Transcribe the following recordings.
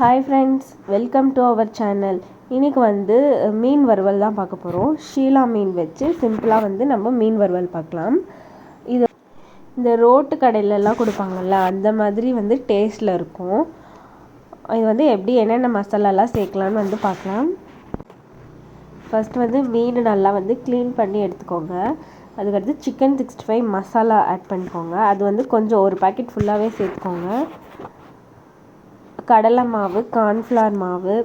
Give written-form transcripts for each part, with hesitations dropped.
Hi friends, welcome to our channel. இன்றைக்கி வந்து மீன் வறுவல் தான் பார்க்க போகிறோம். ஷீலா மீன் வச்சு சிம்பிளாக வந்து நம்ம மீன் வறுவல் பார்க்கலாம். இது இந்த ரோட்டு கடையிலலாம் கொடுப்பாங்கள்ல, அந்த மாதிரி வந்து டேஸ்ட்டில் இருக்கும். இது வந்து எப்படி என்னென்ன மசாலாலாம் சேர்க்கலான்னு வந்து பார்க்கலாம். ஃபஸ்ட் வந்து மீன் நல்லா வந்து க்ளீன் பண்ணி எடுத்துக்கோங்க. அதுக்கடுத்து சிக்கன் 65 மசாலா ஆட் பண்ணிக்கோங்க. அது வந்து கொஞ்சம் ஒரு பாக்கெட் ஃபுல்லாகவே சேர்த்துக்கோங்க. கடலை மாவு, கார்ன்ஃப்ளவர் மாவு,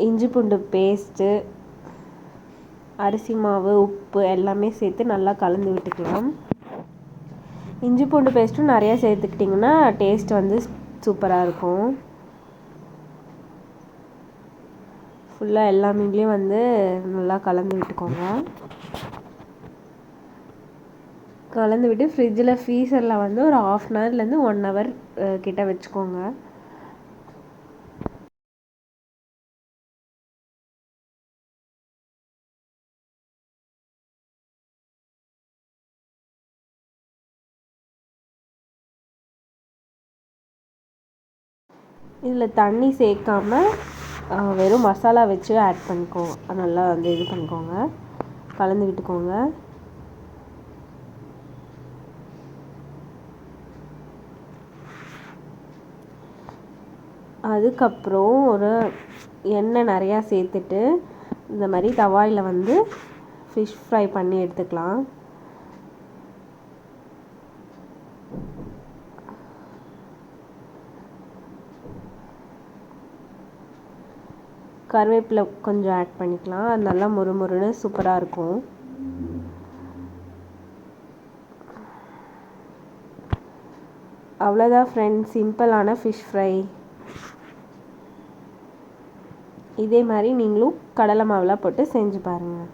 இஞ்சி பூண்டு பேஸ்ட்டு, அரிசி மாவு, உப்பு எல்லாமே சேர்த்து நல்லா கலந்து விட்டுக்கலாம். இஞ்சி பூண்டு பேஸ்ட்டும் நிறையா சேர்த்துக்கிட்டிங்கன்னா டேஸ்ட் வந்து சூப்பராக இருக்கும். ஃபுல்லாக எல்லா மீன்லேயும் வந்து நல்லா கலந்து விட்டுக்கோங்க. கலந்து விட்டு ஃப்ரிட்ஜில் ஃப்ரீசரில் வந்து ஒரு 1/2 ஹவர்லேருந்து 1 ஹவர் கிட்ட வச்சுக்கோங்க. இதில் தண்ணி சேர்க்காம வெறும் மசாலா வச்சு ஆட் பண்ணிக்கோங்க. நல்லா வந்து இது பண்ணிக்கோங்க, கலந்து விட்டுக்கோங்க. அதுக்கப்புறம் ஒரு எண்ணெய் நிறையா சேர்த்துட்டு இந்த மாதிரி தவாயில் வந்து ஃபிஷ் ஃப்ரை பண்ணி எடுத்துக்கலாம். கருவேப்பிலை கொஞ்சம் ஆட் பண்ணிக்கலாம். அது நல்லா முறுமுறுன்னு சூப்பராக இருக்கும். அவ்வளோதான் ஃப்ரெண்ட்ஸ், சிம்பிளான ஃபிஷ் ஃப்ரை. இதே மாதிரி நீங்களும் கடலை மாவுலாம் போட்டு செஞ்சு பாருங்கள்.